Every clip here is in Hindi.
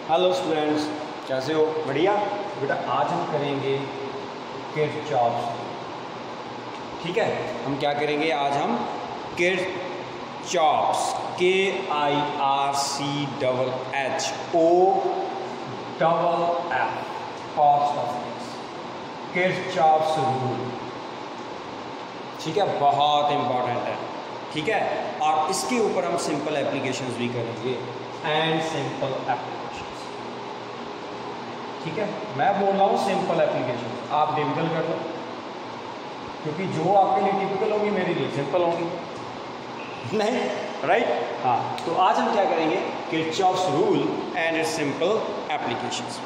हेलो स्टूडेंट्स, कैसे हो? बढ़िया बेटा। आज हम करेंगे किरचॉफ्स। ठीक है, हम क्या करेंगे आज? हम किरचॉफ्स, KIRCHOFF, किरचॉफ्स रूल। ठीक है, बहुत इंपॉर्टेंट है। ठीक है, और इसके ऊपर हम सिंपल एप्लीकेशंस भी करेंगे एंड सिंपल एप्लीकेशंस। ठीक है, मैं बोल रहा हूँ सिंपल एप्लीकेशन, आप डिफिकल्ट कर लो, क्योंकि जो आपके लिए टिपिकल होगी मेरे लिए सिंपल होगी। नहीं, राइट? हाँ, तो आज हम क्या करेंगे? Kirchhoff's rule and its simple applications.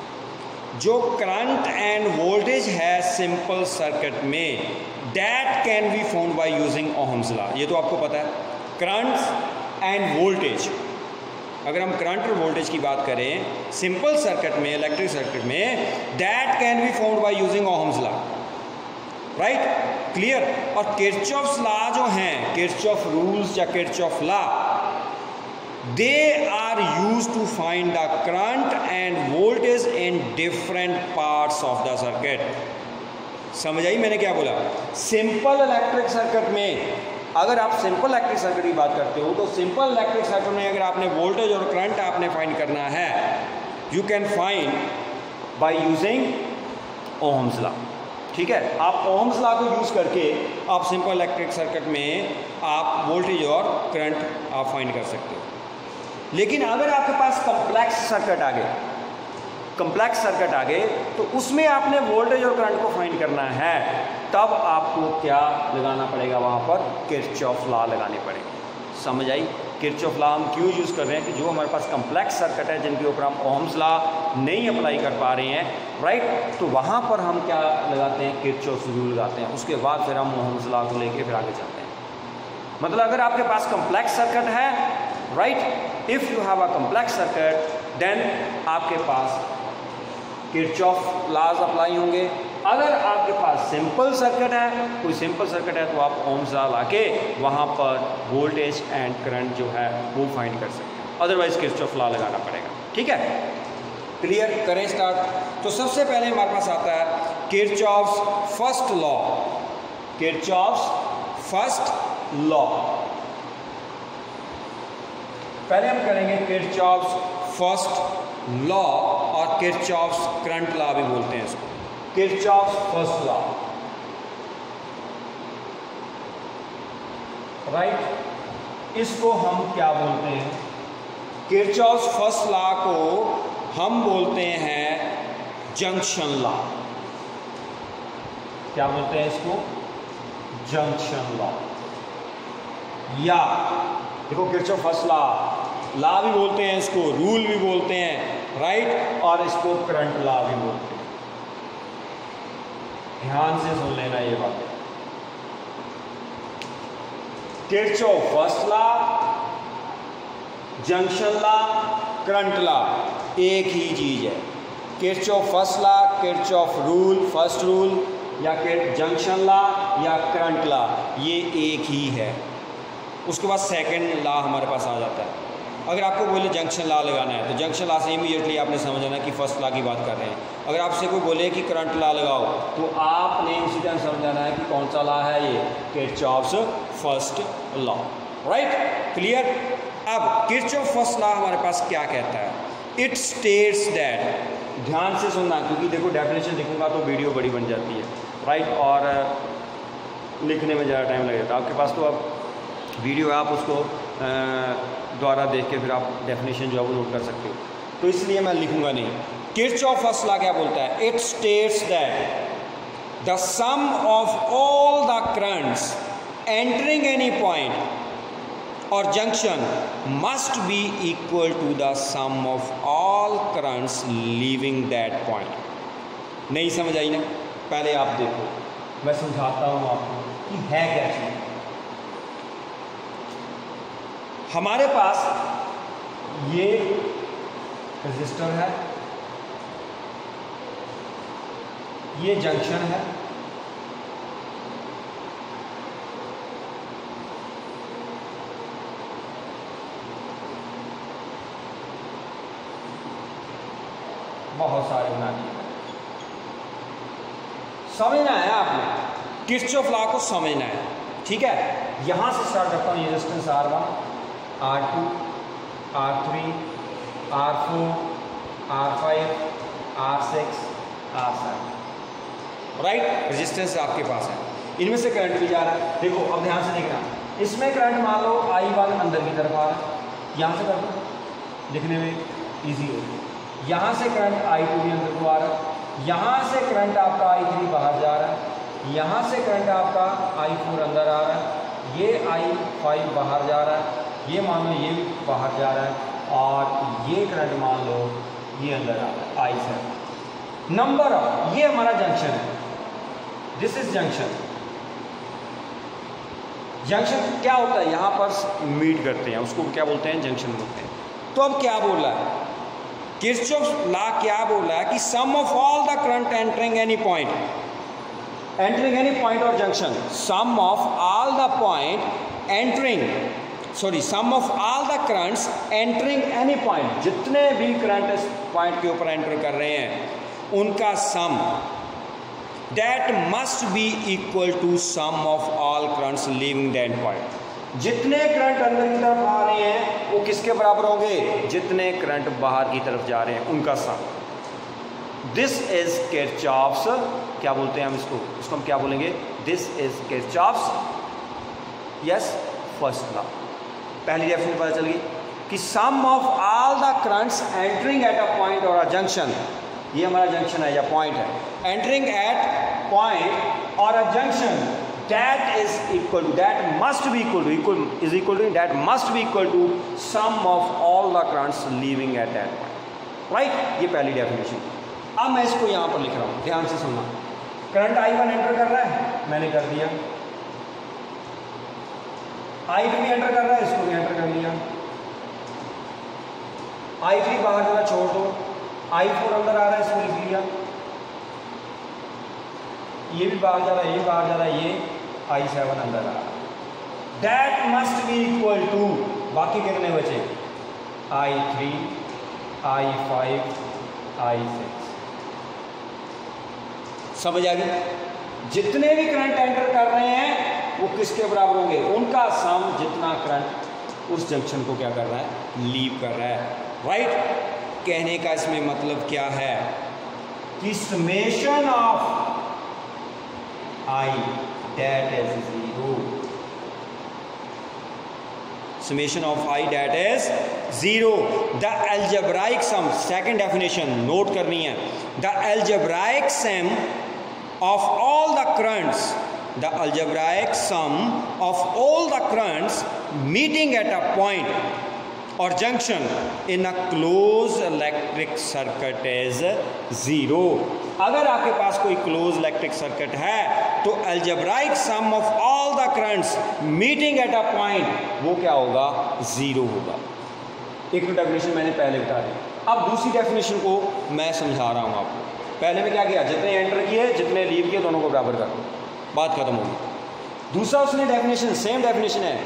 जो करंट एंड वोल्टेज है सिंपल सर्किट में, that can be found by using Ohm's law. ये तो आपको पता है, करंट एंड वोल्टेज। अगर हम करंट और वोल्टेज की बात करें सिंपल सर्किट में, इलेक्ट्रिक सर्किट में, that can be found by using Ohm's law. Right, clear? और किरचॉफ्स लॉ जो हैं, किरचॉफ रूल्स या Kirchhoff law, they are used to find the current and voltage in different parts of the circuit. समझ आई मैंने क्या बोला? सिंपल इलेक्ट्रिक सर्किट में, अगर आप सिंपल इलेक्ट्रिक सर्किट की बात करते हो, तो सिंपल इलेक्ट्रिक सर्किट में अगर आपने वोल्टेज और करंट आपने फाइंड करना है, you can find by using Ohm's law. ठीक है, आप ओहम्स लॉ को यूज़ करके आप सिंपल इलेक्ट्रिक सर्किट में आप वोल्टेज और करंट आप फाइंड कर सकते हो। लेकिन अगर आपके पास कॉम्प्लेक्स सर्किट आ गए तो उसमें आपने वोल्टेज और करंट को फाइंड करना है, तब आपको क्या लगाना पड़ेगा? वहाँ पर किरचॉफ लॉ लगाने पड़ेंगे। समझ आई? किरचॉफ लॉ हम क्यों यूज़ कर रहे हैं कि जो हमारे पास कॉम्प्लेक्स सर्किट है जिनके ऊपर हम ओहम्स लॉ नहीं अप्लाई कर पा रहे हैं, राइट, तो वहाँ पर हम क्या लगाते हैं? किरचॉफ रूल लगाते हैं। उसके बाद फिर हम ओहम्स लॉ को लेके फिर आगे चलते हैं। मतलब अगर आपके पास कॉम्प्लेक्स सर्किट है, right, if you have a complex circuit, then आपके पास किरचॉफ लॉज अप्लाई होंगे। अगर आपके पास सिंपल सर्किट है, कोई सिंपल सर्किट है, तो आप ओहम्स लॉ ला के वहाँ पर वोल्टेज एंड करंट जो है वो फाइंड कर सकते हैं। अदरवाइज किरचॉफ लॉ लगाना पड़ेगा। ठीक है, क्लियर? करें स्टार्ट। तो सबसे पहले हमारे पास आता है Kirchhoff's first law. Kirchhoff's first law पहले हम करेंगे किरचॉफ्स फर्स्ट लॉ, और किरचॉफ्स करंट लॉ भी बोलते हैं इसको। किरचॉफ्स फर्स्ट लॉ, राइट, इसको हम क्या बोलते हैं? किरचॉफ्स फर्स्ट लॉ को हम बोलते हैं जंक्शन लॉ। क्या बोलते हैं इसको? Junction law. या देखो, किरचॉफ फर्स्ट लॉ भी बोलते हैं इसको, रूल भी बोलते हैं, राइट, और इसको करंट लॉ भी बोलते हैं। ध्यान से सुन लेना ये बात। Kirchhoff first law, junction law, current law एक ही चीज है। Kirchhoff first law, Kirchhoff rule, first rule, या जंक्शन लॉ या करंट लॉ, ये एक ही है। उसके बाद सेकंड लॉ हमारे पास आ जाता है। अगर आपको बोले जंक्शन लॉ लगाना है, तो जंक्शन लॉ से इमीडिएटली आपने समझना कि फर्स्ट लॉ की बात कर रहे हैं। अगर आपसे कोई बोले कि करंट लॉ लगाओ, तो आपने उसी टाइम समझना है कि कौन सा लॉ है ये? Kirchhoff's first law. Right, clear? अब किरचॉफ फर्स्ट लॉ हमारे पास क्या कहता है? इट स्टेट्स दैट, ध्यान से सुनना, क्योंकि देखो डेफिनेशन लिखूंगा तो वीडियो बड़ी बन जाती है, राइट, और लिखने में ज़्यादा टाइम लगेगा। आपके पास तो अब वीडियो है, आप उसको द्वारा देख के फिर आप डेफिनेशन जो है वो नोट कर सकते हो, तो इसलिए मैं लिखूंगा नहीं। किरचॉफ फर्स्ट लॉ क्या बोलता है? It states that the sum of all the currents entering any point और junction must be equal to the sum of all currents leaving that point. नहीं समझ आई ना? पहले आप देखो, मैं समझाता हूँ आपको कि है क्या चीज़। हमारे पास ये रजिस्टर है, ये जंक्शन है, बहुत सारे बना दिए। समझना है आपने, किरचॉफ लॉ को समझना है, ठीक है। यहां से स्टार्ट करता हूं, ये resistance R1, R2, R3, R4, R5, R6, R7, right. Resistance आपके पास है, इनमें से करंट भी जा रहा है। देखो अब ध्यान से देखना, इसमें करंट मान लो I1 अंदर की तरफ आ रहा है, यहाँ से कर दो, लिखने में इजी हो। यहाँ से करंट I2 भी अंदर को आ रहा है, यहाँ से करंट आपका I3 बाहर जा रहा है, यहाँ से करंट आपका I4 अंदर आ रहा है, ये I5 बाहर जा रहा है, ये मान लो ये भी बाहर जा रहा है, और ये करंट मान लो ये अंदर आ रहा है I7। नंबर ऑफ, ये हमारा जंक्शन है, दिस इज जंक्शन। जंक्शन क्या होता है, यहाँ पर मीट करते हैं, उसको क्या बोलते हैं, जंक्शन बोलते हैं। तो अब क्या बोल रहा है किरचॉफ लॉ, क्या बोल रहा है कि sum of all the current entering any point, entering any point और junction, sum of all the point entering, sorry sum of all the currents entering any point, जितने भी करंट इस पॉइंट के ऊपर एंटर कर रहे हैं उनका sum, that must be equal to sum of all currents leaving that point. जितने करंट अंदर की तरफ आ रहे हैं वो किसके बराबर होंगे, जितने करंट बाहर की तरफ जा रहे हैं उनका सम। दिस इज किरचॉफ्स, क्या बोलते हैं हम इसको हम क्या बोलेंगे, this is Kirchhoff's yes first law. पहली डेफिनेशन पता चल गई कि sum of all the currents entering at a point और अ जंक्शन, ये हमारा जंक्शन है या पॉइंट है, एंटरिंग एट पॉइंट और a junction, that is equal to, that must be equal to, is equal to, that must be equal to sum of all the currents leaving at that point, right। ये पहली डेफिनेशन। अब मैं इसको यहाँ पर लिख रहा हूँ, ध्यान से सुनना। करंट I1 एंटर कर रहा है, मैंने कर दिया, I2 भी एंटर कर रहा है, इसको भी एंटर कर लिया, I3 बाहर जरा छोड़ दो, I4 अंदर आ रहा है, इसको लिख लिया, ये भी बाहर जा रहा है, ये बाहर जा रहा है, ये I7 अंदर आ रहा है। That must be equal to, बाकी कितने बचे, I3, I5, I6। समझ आ गई, जितने भी करंट एंटर कर रहे हैं वो किसके बराबर होंगे, उनका सम, जितना करंट उस जंक्शन को क्या कर रहा है, लीव कर रहा है, राइट। कहने का इसमें मतलब क्या है कि summation of I that is 0, summation of I that is 0, the algebraic sum, second definition note करनी है, the algebraic sum of all the currents, the algebraic sum of all the currents meeting at a point or junction in a closed electric circuit is 0। अगर आपके पास कोई क्लोज इलेक्ट्रिक सर्किट है तो algebraic sum of all the currents meeting at a point वो क्या होगा, 0 होगा। एक तो डेफिनेशन मैंने पहले बता दी, अब दूसरी डेफिनेशन को मैं समझा रहा हूँ आपको। पहले में क्या किया, जितने एंटर किए जितने लीव किए दोनों को बराबर कर दो, बात खत्म होगी। दूसरा उसने डेफिनेशन, सेम डेफिनेशन है,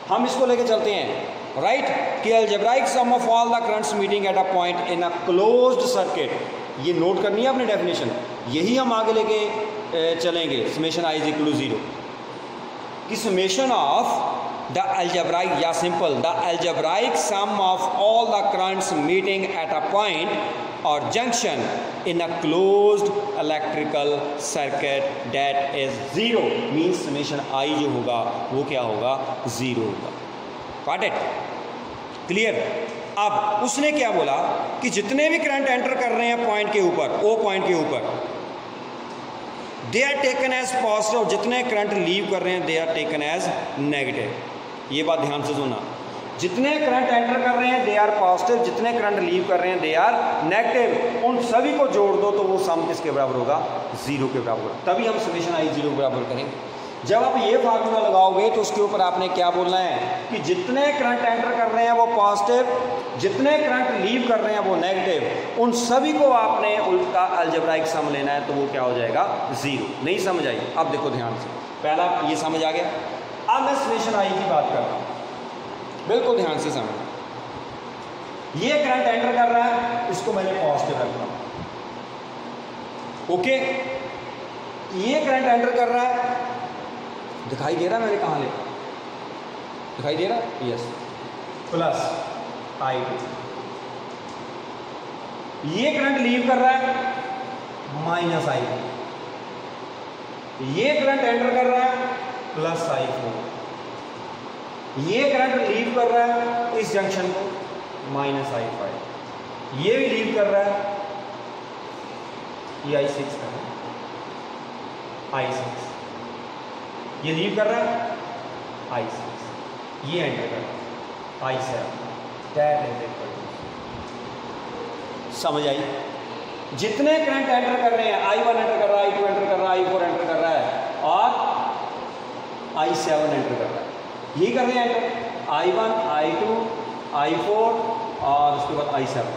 हम इसको लेके चलते हैं, राइट, कि algebraic sum of all the currents meeting at a point in a closed circuit, ये नोट करनी है अपने डेफिनेशन, यही हम आगे लेके चलेंगे। Summation I is equal to 0 कि समेशन ऑफ द अलजेब्राइक, या simple, the algebraic sum of all the currents meeting at a point और junction in a closed electrical circuit that is 0 means summation I जो होगा वो क्या होगा, 0 होगा। Got it, clear. अब उसने क्या बोला कि जितने भी करंट एंटर कर रहे हैं पॉइंट के ऊपर, ओ पॉइंट के ऊपर, they are taken as positive, जितने करंट लीव कर रहे हैं they are taken as negative. ये बात ध्यान से सुनना, जितने करंट एंटर कर रहे हैं दे आर पॉजिटिव, जितने करंट लीव कर रहे हैं दे आर नेगेटिव, उन सभी को जोड़ दो तो वो सम किसके बराबर होगा, 0 के बराबर होगा। तभी हम समेशन I 0 के बराबर करेंगे। जब आप ये फार्मूला लगाओगे तो उसके ऊपर आपने क्या बोलना है कि जितने करंट एंटर कर रहे हैं वो पॉजिटिव, जितने करंट लीव कर रहे हैं वो नेगेटिव, उन सभी को आपने उनका अलजेब्राइक सम लेना है तो वो क्या हो जाएगा, 0। नहीं समझ आई? अब देखो ध्यान से, पहला ये समझ आ गया। अब मैं समेशन I की बात कर रहा हूँ, बिल्कुल ध्यान से समझ। ये करंट एंटर कर रहा है, इसको मैंने पॉजिटिव रखा, ओके, ये करंट एंटर कर रहा है, दिखाई दे रहा है मैंने कहाँ ले, दिखाई दे रहा है, यस, प्लस I2। ये करंट लीव कर रहा है माइनस I2। ये करंट एंटर कर रहा है प्लस I4। ये करंट लीव कर रहा है इस जंक्शन को माइनस I5। ये भी लीव कर रहा है, ये I6 का है, I6 ये लीव कर रहा है, I6 ये एंटर कर रहा है, I7। That is equal to, समझ आई? जितने करंट एंटर कर रहे हैं, I1 एंटर कर रहा है, I2 एंटर कर रहा है, I4 एंटर कर रहा है और I7 एंटर कर रहा है, यही कर रहे हैं एंटर, I1 I2 I4 और उसके बाद I7।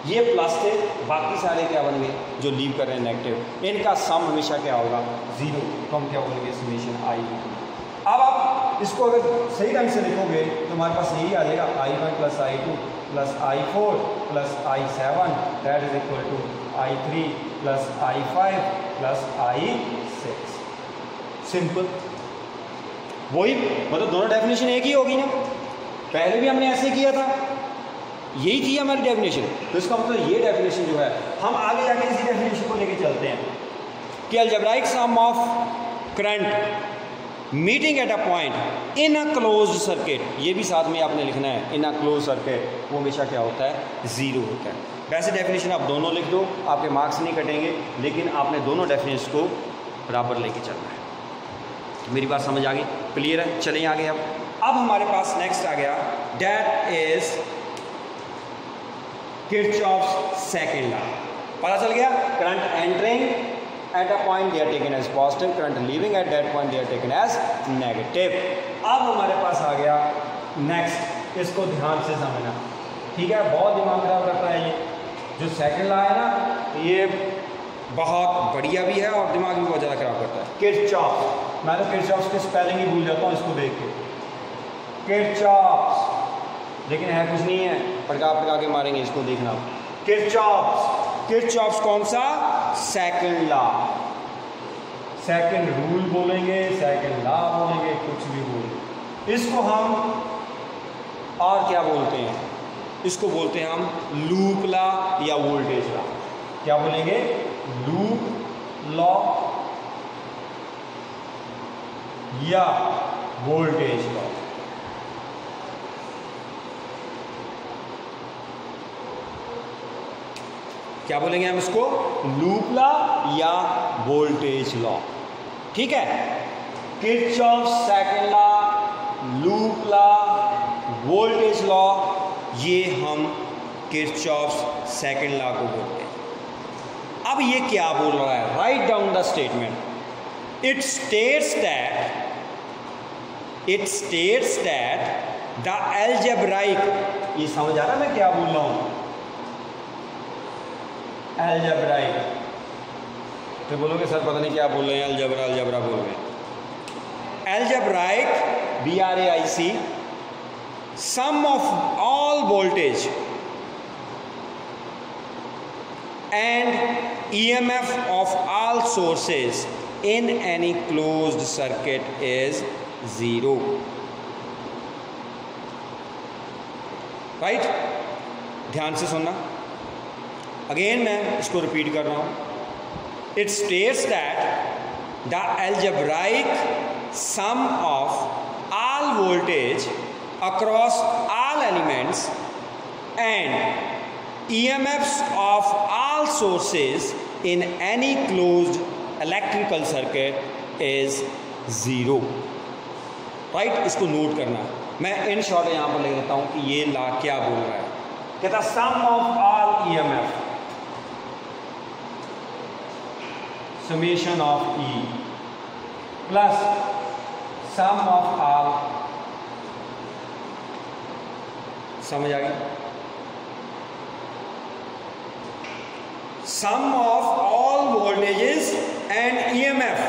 ये प्लस थे, बाकी सारे क्या बन गए जो लीव कर रहे हैं नेगेटिव, इनका सम हमेशा क्या होगा, जीरो। तो हम क्या बोलेंगे, समेशन I2। अब आप इसको अगर सही ढंग से लिखोगे तो हमारे पास यही आ जाएगा, I1 plus I2 plus I4 plus I7 that is equal to I3 plus I5 plus I6। Simple, वही मतलब दोनों डेफिनेशन एक ही होगी ना, पहले भी हमने ऐसे किया था, यही थी हमारी डेफिनेशन। तो इसका मतलब ये डेफिनेशन जो है, हम आगे जाके इसी डेफिनेशन को लेके चलते हैं कि algebraic sum of current meeting at a point in a closed circuit, ये भी साथ में आपने लिखना है, इन अ क्लोज सर्किट, वो हमेशा क्या होता है, जीरो होता है। वैसे डेफिनेशन आप दोनों लिख दो, आपके मार्क्स नहीं कटेंगे, लेकिन आपने दोनों डेफिनेशन को बराबर लेके चलना है। मेरी बात समझ आ गई, क्लियर है? चलिए आगे। अब हमारे पास नेक्स्ट आ गया, that is Kirchhoff's second law. पता चल गया, current entering at a point they are taken as positive, current leaving at that point they are taken as negative। अब हमारे पास आ गया नेक्स्ट, इसको ध्यान से समझना, ठीक है? बहुत दिमाग खराब करता है ये जो सेकंड लॉ है ना, ये बहुत बढ़िया भी है और दिमाग भी बहुत ज़्यादा खराब करता है। किरचॉफ, मैं तो किरचॉफ्स की स्पेलिंग ही भूल जाता हूँ इसको देख के, किरचॉफ्स, लेकिन है कुछ नहीं है, पटका के मारेंगे इसको, देखना। किरचॉफ्स, किरचॉफ्स कौन सा, सेकंड लॉ, सेकंड रूल बोलेंगे, सेकंड लॉ बोलेंगे, कुछ भी बोलेंगे। इसको हम और क्या बोलते हैं, इसको बोलते हैं हम लूप लॉ या वोल्टेज लॉ। क्या बोलेंगे, लूप लॉ या वोल्टेज लॉ। क्या बोलेंगे हम इसको, लूप लॉ या वोल्टेज लॉ, ठीक है? Kirchhoff's second law, loop law, voltage law, ये हम किरचॉफ्स सेकंड लॉ को बोलते हैं। अब ये क्या बोल रहा है, write down the statement. It states that the algebraic, ये समझ आ रहा है मैं क्या बोल रहा हूं, अलजेब्राइक। तो बोलोगे सर पता नहीं क्या बोल रहे हैं, अलजेब्रा बोल रहे हैं। Algebraic, BRAIC, sum of all voltage and EMF of all sources in any closed circuit is zero. Right, ध्यान से सुनना, अगेन मैं इसको रिपीट कर रहा हूं। It states that the algebraic sum of all voltage across all elements and EMFs of all sources in any closed electrical circuit is zero। Right, इसको नोट करना। मैं इन शॉर्ट यहां पर ले लेता हूं कि ये लॉ क्या बोल रहा है। कहता sum of all EMF summation of E plus sum of all, समझ आ गई, sum of all voltages and EMF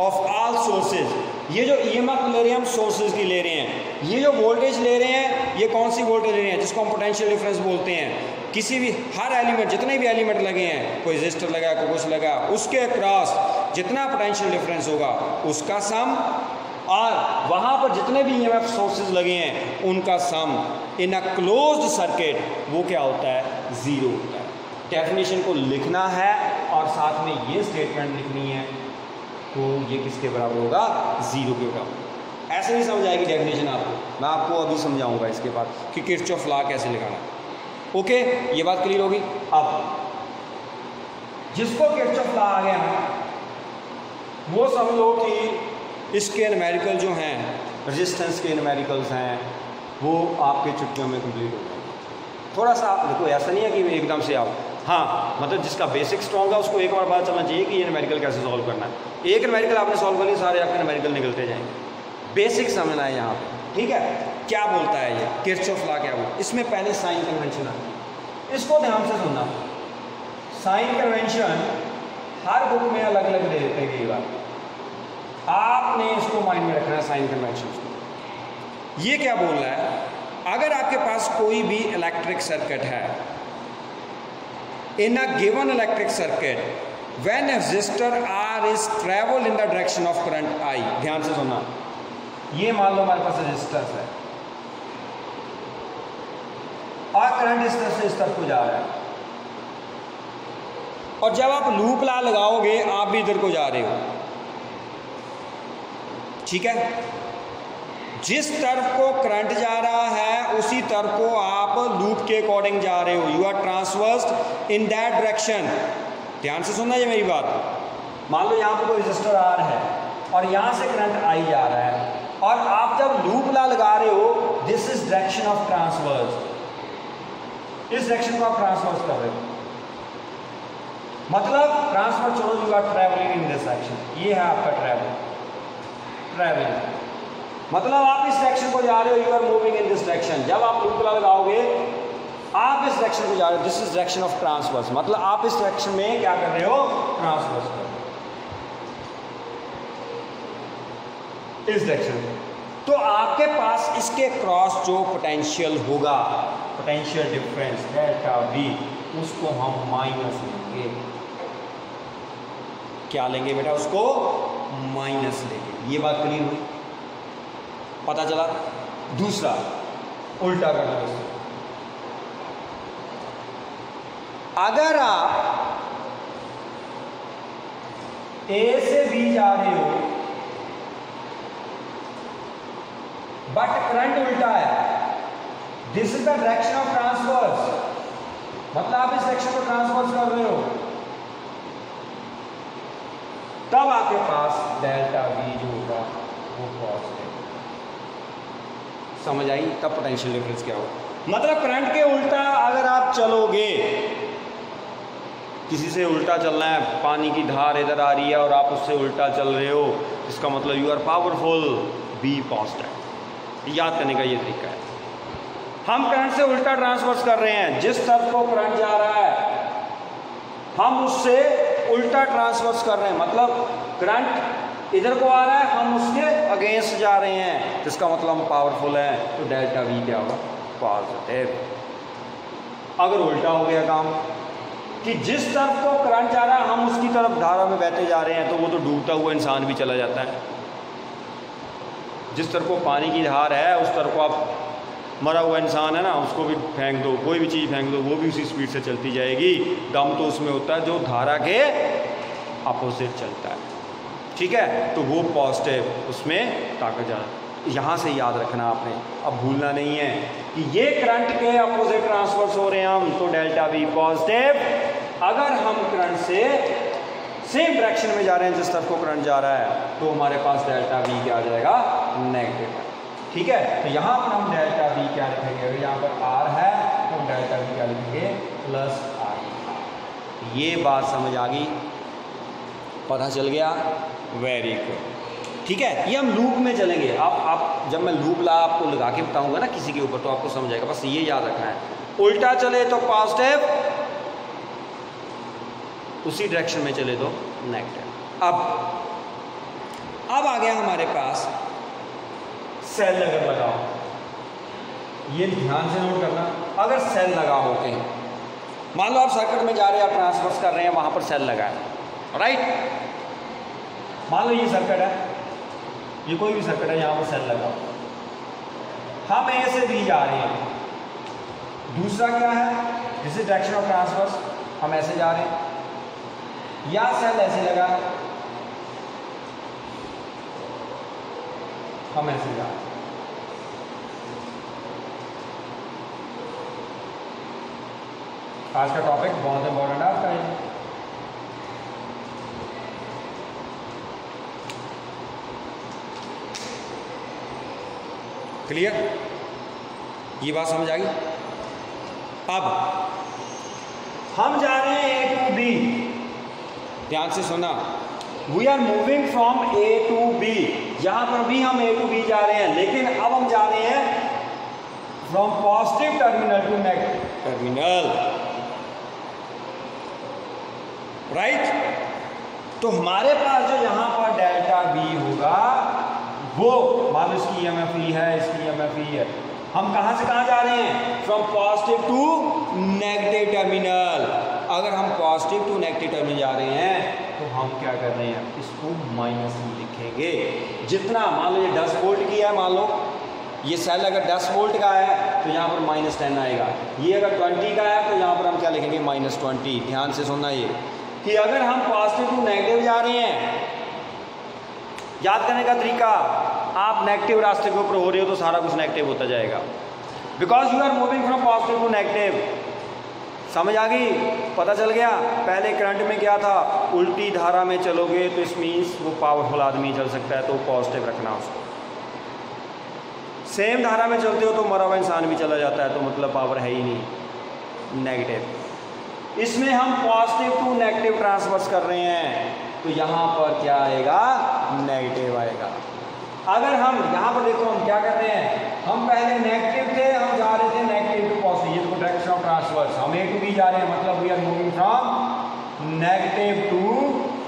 of all sources। ये जो EMF ले रहे हैं हम सोर्सेज की ले रहे हैं, ये जो वोल्टेज ले रहे हैं ये कौन सी वोल्टेज ले रहे हैं, जिसको हम पोटेंशियल डिफरेंस बोलते हैं, किसी भी हर एलिमेंट, जितने भी एलिमेंट लगे हैं, कोई रेजिस्टर लगा, कोई कुछ लगा, उसके अक्रॉस जितना पोटेंशियल डिफरेंस होगा उसका सम, और वहाँ पर जितने भी ईएमएफ सोर्सेज लगे हैं उनका सम इन अ क्लोज्ड सर्किट, वो क्या होता है, ज़ीरो होता है। डेफिनेशन को लिखना है और साथ में ये स्टेटमेंट लिखनी है, तो ये किसके बराबर होगा, ज़ीरो के बराबर। ऐसे नहीं समझ आएगी डेफिनेशन आपको, मैं आपको अभी समझाऊंगा इसके बाद कि किरचॉफ लॉ कैसे लगाना है। ओके, ये बात क्लियर होगी। अब जिसको किरचॉफ लॉ आ गया वो समझ लो कि इसके न्यूमेरिकल जो हैं, रेजिस्टेंस के न्यूमेरिकल्स हैं, वो आपके चुटकियों में कंप्लीट हो जाएंगे। थोड़ा सा आप देखो, ऐसा नहीं है कि एकदम से आओ, हाँ मतलब जिसका बेसिक स्ट्रॉन्ग है उसको एक बार पता चलना चाहिए कि ये न्यूमेरिकल कैसे सॉल्व करना है। एक न्यूमेरिकल आपने सॉल्व कर लिया, सारे आपके न्यूमेरिकल निकलते जाएंगे। बेसिक समझना है यहाँ पे, ठीक है। क्या बोलता है ये किरचॉफ लॉ, क्या बोलता है, इसमें पहले साइन कन्वेंशन है, इसको ध्यान से सुनना। साइन कन्वेंशन हर बुक में अलग अलग दे देते हैं, कई बार आपने इसको माइंड में रखना है साइन कन्वेंशन। ये क्या बोल रहा है, अगर आपके पास कोई भी इलेक्ट्रिक सर्किट है, in a given electric circuit when resistor R is travel in the direction of current I, ध्यान से सुनना, ये मान लो हमारे पास रेजिस्टर है और करंट इस तरफ से इस तरफ को जा रहा है, और जब आप लूप ला लगाओगे आप भी इधर को जा रहे हो, ठीक है। जिस तरफ को करंट जा रहा है उसी तरफ को आप लूप के अकॉर्डिंग जा रहे हो, you are traversed in that direction. ध्यान से सुनना ये मेरी बात। मान लो यहाँ पर कोई रेजिस्टर आर है और यहाँ से करंट आई जा रहा है, और आप जब लूप ला लगा रहे हो, this is direction of transverse, इस डायरेक्शन को आप ट्रांसवर्स कर रहे हो, मतलब ट्रांसफर छोड़ो, you are travelling in this direction. ये है आपका ट्रैवलिंग, मतलब आप इस डायरेक्शन को जा रहे हो, you are moving in this direction. जब आप लूप लगाओगे आप इस डायरेक्शन को जा रहे हो, this is direction of transverse, मतलब आप इस डायरेक्शन में क्या कर रहे हो, ट्रांसवर्स कर रहे हो इस डायरेक्शन में। तो आपके पास इसके क्रॉस जो पोटेंशियल होगा, पोटेंशियल डिफरेंस डेल्टा वी, उसको हम माइनस लेंगे। क्या लेंगे बेटा, उसको माइनस लेंगे। ये बात क्लियर हुई, पता चला। दूसरा उल्टा करना है, अगर आप ए से बी जा रहे हो बट करंट उल्टा है, this is the direction of transverse, मतलब आप इस डायरेक्शन को ट्रांसवर्स कर रहे हो, तब आपके पास डेल्टा वी जो होगा वो पॉजिटिव। समझ आई, तब पोटेंशियल डिफरेंस क्या होगा, मतलब करंट के उल्टा अगर आप चलोगे, किसी से उल्टा चलना है, पानी की धार इधर आ रही है और आप उससे उल्टा चल रहे हो, इसका मतलब you are powerful, be positive. याद करने का ये तरीका है। हम करंट से उल्टा ट्रांसवर्स कर रहे हैं, जिस तरफ को करंट जा रहा है हम उससे उल्टा ट्रांसवर्स कर रहे हैं, मतलब करंट इधर को आ रहा है, हम उसके अगेंस्ट जा रहे हैं, तो इसका मतलब हम पावरफुल हैं, तो डेल्टा वी क्या होगा, पॉजिटिव। अगर उल्टा हो गया काम कि जिस तरफ को करंट जा रहा है हम उसकी तरफ धारा में बहते जा रहे हैं, तो वो तो डूबता हुआ इंसान भी चला जाता है। जिस तरफ को पानी की धार है उस तरफ को आप, मरा हुआ इंसान है ना, उसको भी फेंक दो, कोई भी चीज़ फेंक दो, वो भी उसी स्पीड से चलती जाएगी। दम तो उसमें होता है जो धारा के अपोजिट चलता है, ठीक है, तो वो पॉजिटिव, उसमें ताकत ज़्यादा। यहाँ से याद रखना आपने, अब भूलना नहीं है कि ये करंट के अपोजिट ट्रांसफर्स हो रहे हैं हम, तो डेल्टा वी पॉजिटिव। अगर हम करंट से सेम डायरेक्शन में जा रहे हैं जिस तरफ को करंट जा रहा है, तो हमारे पास डेल्टा वी क्या आ जाएगा, नेगेटिव, ठीक है। तो यहाँ पर हम डेल्टा वी क्या लिखेंगे, यहाँ पर आर है तो डेल्टा वी क्या लिखेंगे, प्लस आर। ये बात समझ आ गई, पता चल गया, वेरी गुड, ठीक है। ये हम लूप में चलेंगे। आप जब मैं लूप ला आपको लगा के बताऊंगा ना किसी के ऊपर, तो आपको समझ आएगा। बस ये याद रखना है, उल्टा चले तो पॉजिटिव, उसी डायरेक्शन में चले तो नेगेटिव। अब आ गया हमारे पास सेल अगर लगाओ, ये ध्यान से नोट करना, अगर सेल लगा हो कहीं मान लो आप सर्किट में जा रहे हैं, आप ट्रांसवर्स कर रहे हैं, वहाँ पर सेल लगा है, राइट। मान लो ये सर्किट है, ये कोई भी सर्किट है, यहाँ पर सेल लगा, हम ए से बी जा रहे हैं। दूसरा क्या है, this is direction of transverse, हम ऐसे जा रहे हैं, या सेल ऐसे लगा है, हम ऐसे जा रहे हैं। आज का टॉपिक बहुत इंपॉर्टेंट है आपका ये। क्लियर, ये बात समझ आ गई। अब हम जा रहे हैं ए टू बी, ध्यान से सुना, we are moving from A to B. यहां पर भी हम ए टू बी जा रहे हैं, लेकिन अब हम जा रहे हैं from positive terminal to negative terminal, right. तो हमारे पास जो यहां पर डेल्टा बी होगा वो, मान लो इसकी EMF E है, इसकी EMF E है, हम कहां से कहां जा रहे हैं, from positive to negative terminal. अगर हम पॉजिटिव टू नेगेटिव टर्मिनल जा रहे हैं तो हम क्या कर रहे हैं, इसको माइनस में लिखेंगे। जितना, मान लो ये 10 वोल्ट की है, मान लो ये सेल अगर 10 वोल्ट का है तो यहाँ पर -10 आएगा। ये अगर 20 का है तो यहाँ पर हम क्या लिखेंगे, -20। ध्यान से सुनना ये कि अगर हम पॉजिटिव टू नेगेटिव जा रहे हैं, याद करने का तरीका, आप नेगेटिव रास्ते के ऊपर हो रहे हो तो सारा कुछ नेगेटिव होता जाएगा, because you are moving from positive to negative. समझ आ गई, पता चल गया। पहले करंट में क्या था, उल्टी धारा में चलोगे तो इस मीन्स वो पावरफुल आदमी चल सकता है, तो पॉजिटिव रखना उसको। सेम धारा में चलते हो तो मरा हुआ इंसान भी चला जाता है, तो मतलब पावर है ही नहीं, नेगेटिव। इसमें हम पॉजिटिव टू नेगेटिव ट्रांसवर्स कर रहे हैं, तो यहाँ पर क्या आएगा, नेगेटिव आएगा। अगर हम यहाँ पर देखो, हम क्या कर रहे हैं, हम पहले नेगेटिव थे, हम जा रहे थे नेगेटिव टू पॉजिटिव, ये देखो डायरेक्शन ऑफ ट्रांसवर्स, हम ए टू बी जा रहे हैं, मतलब we are moving from negative to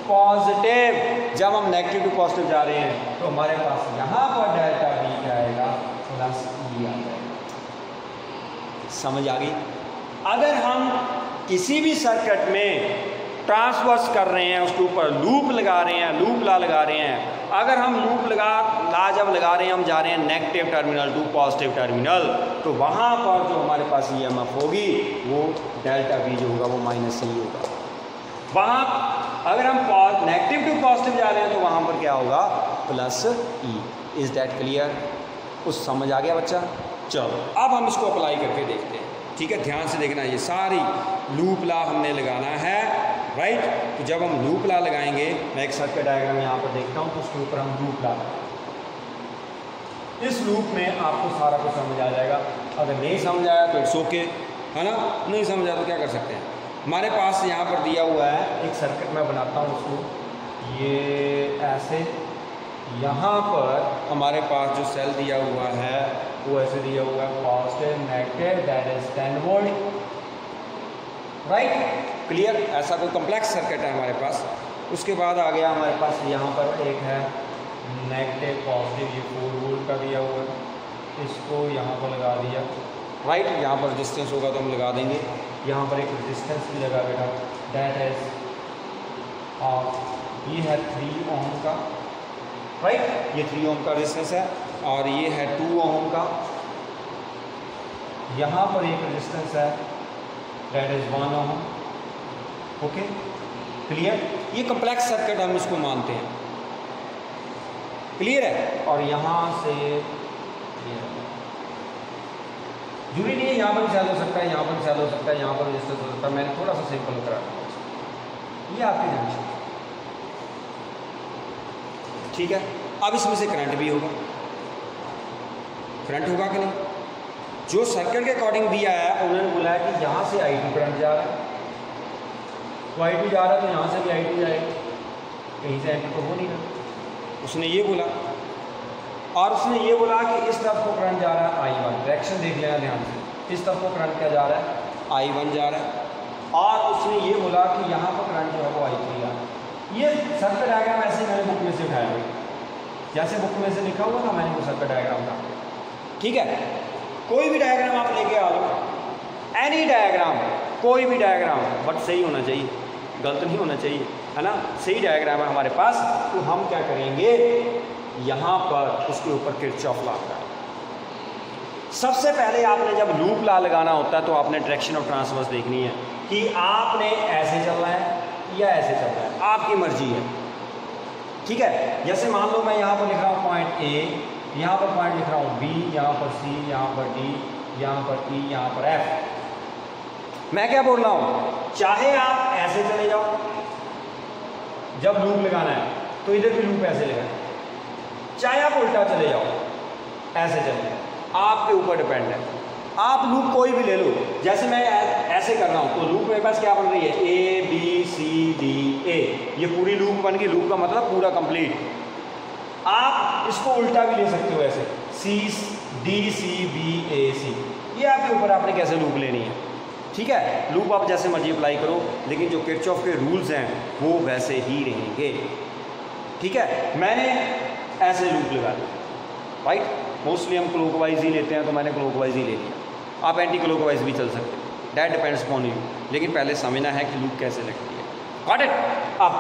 positive. जब हम नेगेटिव टू पॉजिटिव जा रहे हैं तो हमारे पास यहाँ पर डेल्टा बी क्या आएगा, प्लस ई आ जाएगा। समझ आ गई। अगर हम किसी भी सर्किट में ट्रांसवर्स कर रहे हैं, उसके ऊपर लूप लगा रहे हैं, लूप ला लगा रहे हैं, अगर हम लूप जब लगा रहे हैं, हम जा रहे हैं negative terminal to positive terminal, तो वहाँ पर जो हमारे पास EMF होगी वो डेल्टा बी जो होगा वो माइनस ही होगा। वहाँ अगर हम नेगेटिव टू पॉजिटिव जा रहे हैं तो वहाँ पर क्या होगा, plus E. Is that clear? कुछ समझ आ गया बच्चा? चलो अब हम इसको अप्लाई करके देखते हैं, ठीक है। ध्यान से देखना, ये सारी लूप ला हमने लगाना है, राइट। तो जब हम लूप ला लगाएंगे, मैं एक सर्किट डायग्राम यहाँ पर देखता हूँ, तो उसके ऊपर हम लूप ला, इस लूप में आपको सारा कुछ समझ आ जाएगा। अगर नहीं समझ आया तो इट्स ओके, है ना। नहीं समझ आया तो क्या कर सकते हैं, हमारे पास यहाँ पर दिया हुआ है एक सर्किट, मैं बनाता हूँ उसको, ये ऐसे। यहाँ पर हमारे पास जो सेल दिया हुआ है वो ऐसे दिया हुआ है, positive negative, that is 10 volt, right. Clear? ऐसा कोई कॉम्प्लेक्स सर्किट है हमारे पास। उसके बाद आ गया हमारे पास यहाँ पर एक है नेगेटिव पॉजिटिव, ये 4 वोल्ट का दिया हुआ है, इसको यहाँ पर लगा दिया, राइट। यहाँ पर रेजिस्टेंस होगा तो हम लगा देंगे, यहाँ पर एक रेजिस्टेंस भी लगा बेटा, दैट इज ये है 3 ओम का, राइट। ये 3 ओम का रेजिस्टेंस है, और ये है 2 ओम का। यहाँ पर एक रेजिस्टेंस है, that is 1 ohm. Okay, clear? ये कॉम्प्लेक्स सर्किट हम इसको मानते हैं, क्लियर है। और यहाँ से जरूरी नहीं है यहाँ पर भी सेल हो सकता है, यहाँ पर भी सेल हो सकता है, यहाँ पर रेजिस्टेंस हो सकता है। मैंने थोड़ा सा सिंपल करा, ये आपकी ध्यान, ठीक है। अब इसमें से करंट भी होगा, करंट होगा कि नहीं? जो सर्किट के अकॉर्डिंग दिया है, उन्होंने बोला है कि यहाँ से I2 करंट जा रहा है, तो I2 जा रहा है तो यहाँ से भी I2 जाएगा, कहीं से I2 तो हो नहीं रहा। उसने ये बोला, और उसने ये बोला कि इस तरफ को करंट जा रहा है I1, डायरेक्शन देख लेना ध्यान से, इस तरफ को करंट क्या जा रहा है, I1 जा रहा है, और उसने ये बोला कि यहाँ पर करंट जो है वो I3 आ रहा है। ये सर्किट डायग्राम ऐसे मैंने बुक में से उठाया हुआ, जैसे बुक में से लिखा हुआ था मैंने वो सर्किट डायग्राम का, ठीक है। कोई भी डायग्राम आप लेके आ लो, एनी डायग्राम, कोई भी डायग्राम बट सही होना चाहिए, गलत नहीं होना चाहिए, है ना। सही डायग्राम है हमारे पास, तो हम क्या करेंगे, यहाँ पर उसके ऊपर किरचॉफ लॉ लगाएंगे। सबसे पहले आपने जब लूप लॉ लगाना होता है तो आपने डायरेक्शन ऑफ ट्रांसवर्स देखनी है कि आपने ऐसे चलना है या ऐसे चलना है, आपकी मर्जी है, ठीक है। जैसे मान लो मैं यहाँ पर लिख रहा हूँ पॉइंट ए, यहाँ पर पॉइंट लिख रहा हूँ बी, यहाँ पर सी, यहाँ पर डी, यहाँ पर ई, यहाँ पर एफ। मैं क्या बोल रहा हूँ, चाहे आप ऐसे चले जाओ, जब लूप लगाना है तो इधर भी लूप ऐसे लगाए, चाहे आप उल्टा चले जाओ ऐसे चले जाओ, आपके ऊपर डिपेंड है। आप लूप कोई भी ले लो, जैसे मैं ऐसे कर रहा हूँ तो लूप मेरे पास क्या बन रही है, ए बी सी डी ए, ये पूरी लूप बन गई। लूप का मतलब पूरा कंप्लीट। आप इसको उल्टा भी ले सकते हो ऐसे, सी डी सी बी ए सी, ये आपके ऊपर, आपने कैसे लूप लेनी है, ठीक है। लूप आप जैसे मर्जी अप्लाई करो, लेकिन जो किरचॉफ के रूल्स हैं वो वैसे ही रहेंगे, ठीक है। मैंने ऐसे लूप लगा दिया, राइट। मोस्टली हम क्लॉकवाइज ही लेते हैं, तो मैंने क्लॉकवाइज ही ले लिया। आप एंटी क्लॉकवाइज भी चल सकते हैं, दैट डिपेंड्स अपॉन यू, लेकिन पहले समझना है कि लूप कैसे लगती है। Got it. अब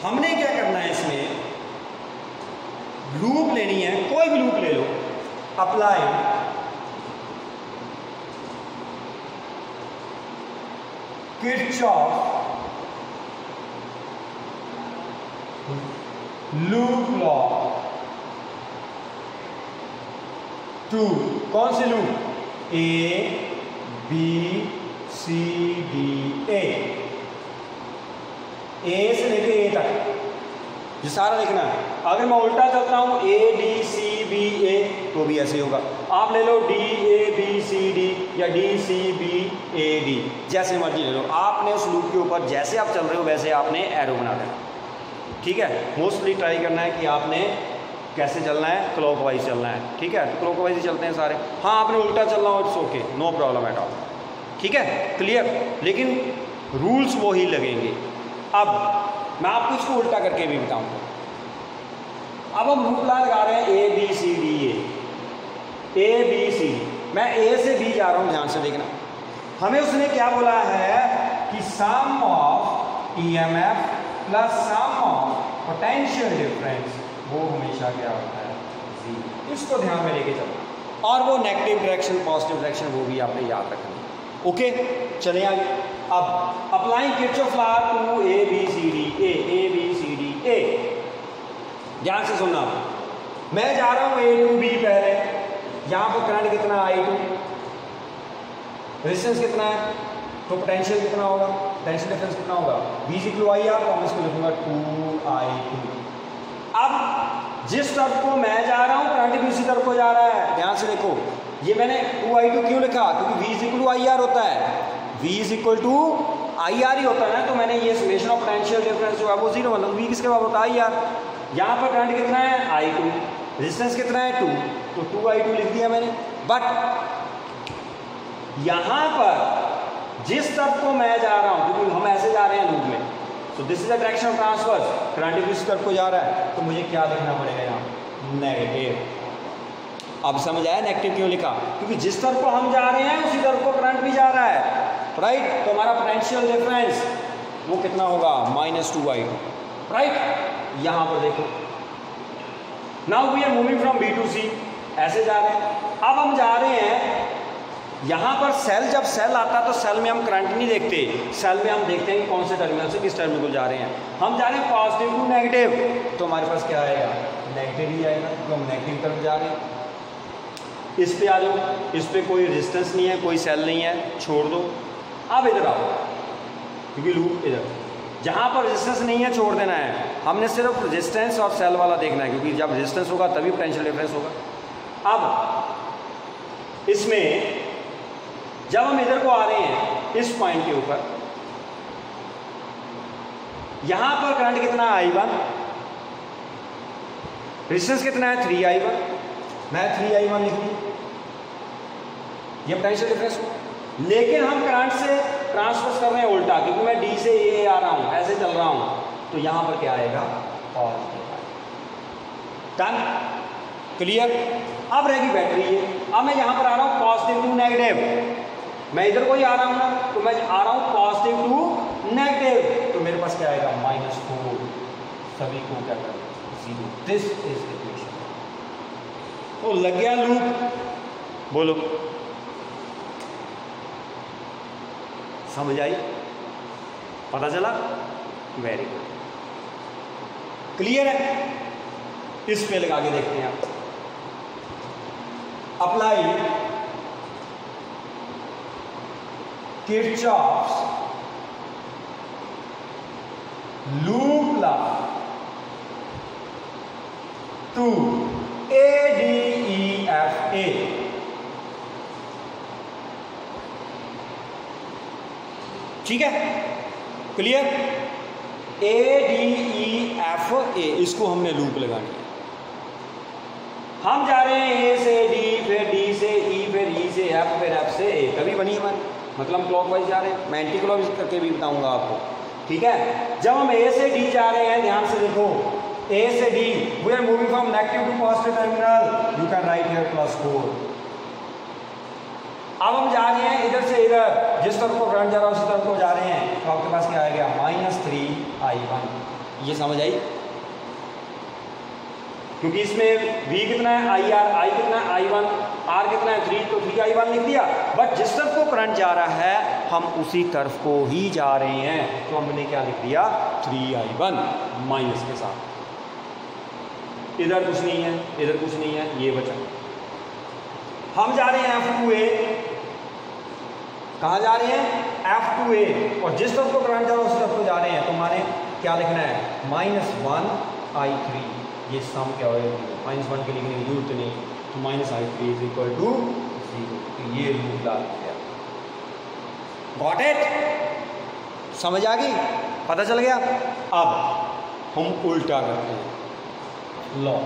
हमने क्या करना है, इसमें लूप लेनी है, कोई भी लूप ले लो, apply Kirchhoff loop law to, कौन सी loop, A B C D A से लेके ए तक ये सारा लिखना है। अगर मैं उल्टा चलता हूँ ए डी सी बी ए तो भी ऐसे होगा। आप ले लो D A B C D या D C B A D, जैसे मर्जी ले लो। आपने उस लूप के ऊपर जैसे आप चल रहे हो वैसे आपने एरो बना देना, ठीक है। मोस्टली ट्राई करना है कि आपने कैसे चलना है, क्लॉकवाइज चलना है, ठीक है। तो क्लॉकवाइज ही चलते हैं सारे। हाँ, आपने उल्टा चलना हो it's okay, no problem at all, ठीक है, क्लियर। लेकिन रूल्स वो ही लगेंगे। अब मैं आपको इसको उल्टा करके भी बताऊंगा। अब हम लूप लॉ लगा रहे हैं A B C D A B C D, मैं ए से बी जा रहा हूँ, ध्यान से देखना। हमें उसने क्या बोला है कि sum of EMF plus sum of potential difference वो हमेशा क्या होता है, जीरो। इसको ध्यान में लेके चलना, और वो नेगेटिव डायरेक्शन पॉजिटिव डायरेक्शन वो भी आपने याद रखना, ओके। चले आगे। अब applying Kirchhoff law to A B C D A B C D A, ध्यान से सुनना। मैं जा रहा हूँ ए टू बी, पहले यहाँ पर करंट कितना, I2, रेजिस्टेंस कितना है, तो पोटेंशियल कितना होगा, पोटेंशियल डिफरेंस कितना होगा, V इक्वल आई आर, तो मैं इसको लिखूंगा 2I2। अब जिस तरफ को मैं जा रहा हूँ करंट भी उसी तरफ को जा रहा है, ध्यान से देखो। ये मैंने 2I2 क्यों लिखा, क्योंकि V इक्वल आई आर होता है, V equal to I R ही होता है ना। तो मैंने ये समेशन ऑफ पोटेंशियल डिफरेंस जो है वो जीरो, मतलब V किसके बाद होता है, आई आर। यहाँ पर करंट कितना है, I2, रेजिस्टेंस कितना है 2, तो 2I2 लिख दिया मैंने। बट यहाँ पर जिस तरफ को मैं जा रहा हूँ, क्योंकि हम ऐसे जा रहे हैं लूप में, तो this is the direction of transverse, current भी उस तरफ को जा रहा है, तो मुझे क्या लिखना पड़ेगा यहाँ, नेगेटिव। अब समझ आया नेगेटिव क्यों लिखा, क्योंकि जिस तरफ को हम जा रहे हैं उसी तरफ को करंट भी जा रहा है, राइट। तो हमारा पोटेंशियल डिफरेंस वो कितना होगा, -2I2, राइट। यहाँ पर देखो, now we are moving from B to C, ऐसे जा रहे हैं। अब हम जा रहे हैं यहाँ पर सेल, जब सेल आता है तो सेल में हम करंट नहीं देखते, सेल में हम देखते हैं कि कौन से टर्मिनल से किस टर्मिनल को जा रहे हैं। हम जा रहे हैं पॉजिटिव टू नेगेटिव, तो हमारे पास क्या आएगा, नेगेटिव ही आएगा, तो हम नेगेटिव तरफ जा रहे हैं। इस पे आ जाओ, इस पे कोई रेजिस्टेंस नहीं है, कोई सेल नहीं है, छोड़ दो। अब इधर आओ, क्योंकि लूप इधर, जहाँ पर रेजिस्टेंस नहीं है छोड़ देना है। हमने सिर्फ रेजिस्टेंस और सेल वाला देखना है, क्योंकि जब रेजिस्टेंस होगा तभी पोटेंशियल डिफरेंस होगा। अब इसमें जब हम इधर को आ रहे हैं इस पॉइंट के ऊपर, यहां पर करंट कितना है, I1, रेजिस्टेंस कितना है 3I1, मैं 3I1 लिख दी, ये पोटेंशियल डिफरेंस हो। लेकिन हम करंट से ट्रांसफर कर रहे हैं उल्टा, क्योंकि मैं D से A आ रहा हूं, ऐसे चल रहा हूं, तो यहां पर क्या आएगा, पॉजिटिव। Done, clear. अब रहेगी बैटरी ये। अब मैं यहां पर आ रहा हूं पॉजिटिव टू नेगेटिव, मैं इधर को ही आ रहा हूँ ना, तो मैं आ रहा हूँ पॉजिटिव टू नेगेटिव, तो मेरे पास क्या आएगा -4, सभी को क्या करें 0। This is equation. तो लग गया लूप, बोलो समझ आई, पता चला, वेरी गुड, क्लियर है। इस पे लगा के देखते हैं आप, apply Kirchhoff's loop law to ADEFA। ठीक है, क्लियर। ADEFA, इसको हमने लूप लगानी है। हम जा रहे हैं A से D, फिर D से E, फिर E से F, फिर F से A, कभी बनी हमारी, मतलब क्लॉकवाइज जा रहे हैं। मैं एंटी क्लॉकवाइज करके भी बताऊंगा आपको, ठीक है। जब हम A से D जा रहे हैं, ध्यान से देखो, A से D, we are moving from negative to positive terminal, you can write here +4। अब हम जा रहे हैं इधर से इधर, जिस तरफ को करंट जा रहा है उसी तरफ को जा रहे हैं, तो आपके पास क्या आ गया -3I1। ये समझ आई, क्योंकि इसमें V कितना है IR, I कितना है I1, R कितना है 3, तो 3I1 लिख दिया। बट जिस तरफ को करंट जा रहा है हम उसी तरफ को ही जा रहे हैं, तो हमने क्या लिख दिया 3I1 माइनस के साथ। इधर कुछ नहीं है, इधर कुछ नहीं है, ये बचा। हम जा रहे हैं F2A, कहाँ जा रहे हैं F2A, और जिस तरफ को करंट जा रहा है उस तरफ को जा रहे हैं, तो हमारे क्या लिखना है -1I3। ये सम क्या होगा, -1 के लिखने की जरूरत नहीं, तो -I3 = 0। तो ये लूप डाल दिया। गॉट इट, समझ आ गई, पता चल गया। अब हम उल्टा करते हैं लॉ,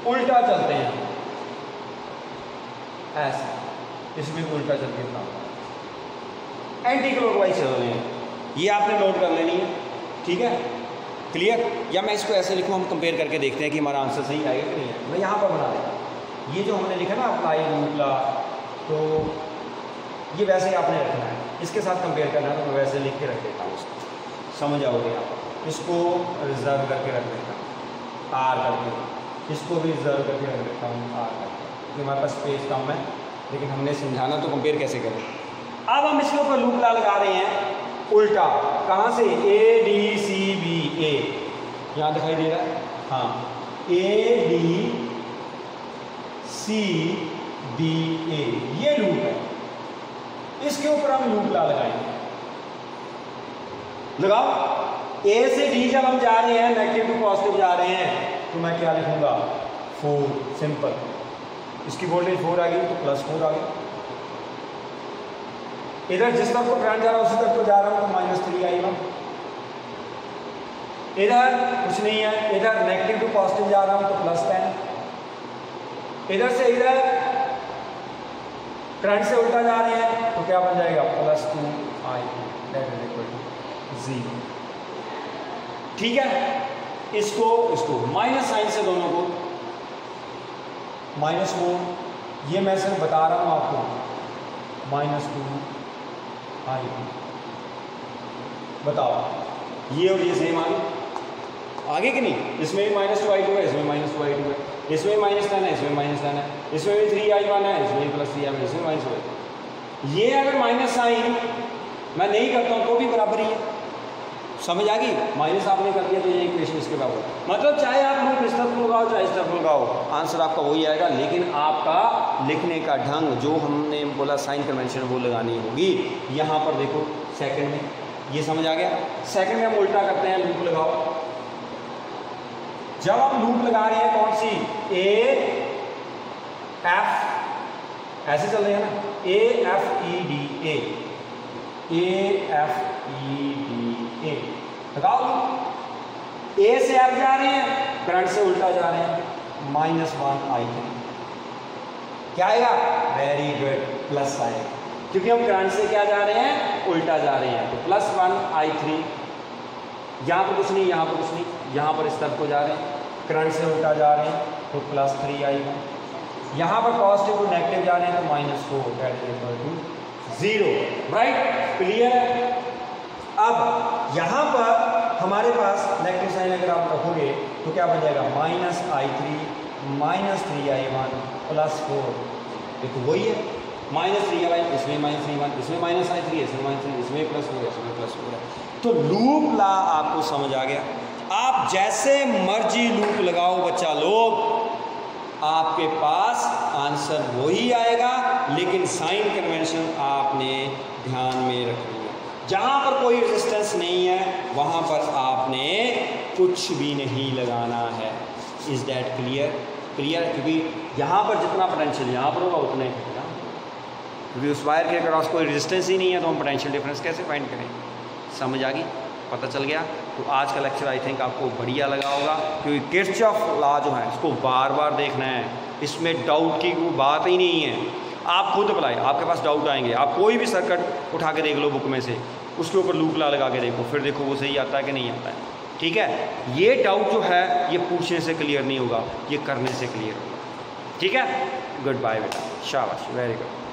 उल्टा चलते हैं ऐसे, इसमें उल्टा चल के बताऊंगा। एंटी क्लॉकवाइज चल रहे हैं, ये आपने नोट कर लेनी है, ठीक है, क्लियर। या मैं इसको ऐसे लिखूँ, हम कंपेयर करके देखते हैं कि हमारा आंसर सही आएगा कि नहीं है। मैं यहाँ पर बना देता, ये जो हमने लिखा ना अप्लाई लूप लॉ, तो ये वैसे ही आपने रखना है, इसके साथ कंपेयर करना है, तो मैं वैसे लिख के रख देता हूँ, इसको समझ आओगे आप। इसको रिजर्व करके रख देता हूँ R करके, इसको भी रिजर्व करके रख देता हूँ R करके, क्योंकि हमारे पास स्पेस कम है, लेकिन हमने समझाना तो कंपेयर कैसे करें। अब हम इसके ऊपर लूप लॉ लगा रहे हैं उल्टा, कहाँ से ADCBA, यहाँ दिखाई दे रहा है, हाँ ADCBA, ये लूप है, इसके ऊपर हम लूप लॉ लगाएंगे। लगाओ, A से D जब हम जा रहे हैं, नेगेटिव टू पॉजिटिव जा रहे हैं, तो मैं क्या लिखूंगा 4, सिंपल। इसकी वोल्टेज 4 आ गई, तो +4 आ गई। इधर जिस तरफ को करंट जा रहा है उसी तरफ को जा रहा हूँ, तो -3I1। इधर कुछ नहीं है, इधर नेगेटिव टू पॉजिटिव जा रहा हूँ, तो +10। इधर से इधर करंट से उल्टा जा रहे हैं, तो क्या बन जाएगा +2I2 = 0। ठीक है, इसको माइनस साइन से दोनों को -4, ये मैं सिर्फ बता रहा हूँ आपको, -2I2। बताओ, ये और ये सेम आगे कि नहीं, इसमें भी -2I2 है, इसमें -2I2 है, इसमें -10 है, इसमें -10 है, इसमें भी 3I1 है, इसमें +3I1 है, इसमें -2। ये अगर माइनस साइन मैं नहीं करता हूँ तो भी बराबर ही है, समझ आ गई। माइनस आपने कर दिया तो ये इक्वेशन इसके बराबर, मतलब चाहे आप लूप इस तरफ लगाओ चाहे इस तरफ लगाओ, आंसर आपका वही आएगा। लेकिन आपका लिखने का ढंग, जो हमने बोला साइन कन्वेंशन, वो लगानी होगी। यहाँ पर देखो सेकंड में, ये समझ आ गया। सेकंड में हम उल्टा करते हैं, लूप लगाओ। जब हम लूप लगा रहे हैं कौन सी, A F, ऐसे चल रहे हैं ना, AFEDA, AFEDA लगाओ। A से F जा रहे हैं, करंट से उल्टा जा रहे हैं, -1I3 क्या आएगा, वेरी गुड, प्लस आएगा, क्योंकि हम करंट से क्या जा रहे हैं, उल्टा जा रहे हैं, तो +1I3। यहाँ पर कुछ नहीं, यहाँ पर कुछ नहीं, यहाँ पर इस तरफ को जा रहे हैं, करंट से उल्टा जा रहे हैं, तो +3I1। यहाँ पर पॉजिटिव को नेगेटिव जा रहे हैं तो -4 that is equal to 0, right, clear. अब यहाँ पर हमारे पास नेगेटिव साइन अगर आप रखोगे तो क्या बन जाएगा -i3 -3i1 +4, ये तो वही है -3i1 इसमें -3i1 इसमें -i3 इसमें -3 इसमें +4 इसमें +4 है। तो लूप ला आपको समझ आ गया। आप जैसे मर्जी लूप लगाओ बच्चा लोग, आपके पास आंसर वही आएगा, लेकिन साइन कन्वेंशन आपने ध्यान में रखनी है। जहाँ पर कोई रेजिस्टेंस नहीं है वहाँ पर आपने कुछ भी नहीं लगाना है। Is that clear? क्लियर, क्योंकि यहाँ पर जितना पोटेंशियल यहाँ पर होगा उतना ही होगा, क्योंकि उस वायर के अक्रॉस कोई रेजिस्टेंस ही नहीं है तो हम पोटेंशियल डिफरेंस कैसे फाइंड करें। समझ आ गई, पता चल गया। तो आज का लेक्चर आई थिंक आपको बढ़िया लगा होगा, क्योंकि किरचॉफ लॉ जो है इसको बार बार देखना है, इसमें डाउट की कोई बात ही नहीं है। आप खुद अप्लाई, आपके पास डाउट आएंगे, आप कोई भी सर्किट उठा के देख लो बुक में से, उसके ऊपर लूप ला लगा के देखो, फिर देखो वो सही आता है कि नहीं आता है। ठीक है, ये डाउट जो है ये पूछने से क्लियर नहीं होगा, ये करने से क्लियर होगा। ठीक है, गुड बाय बेटा, शाबाश, वेरी गुड।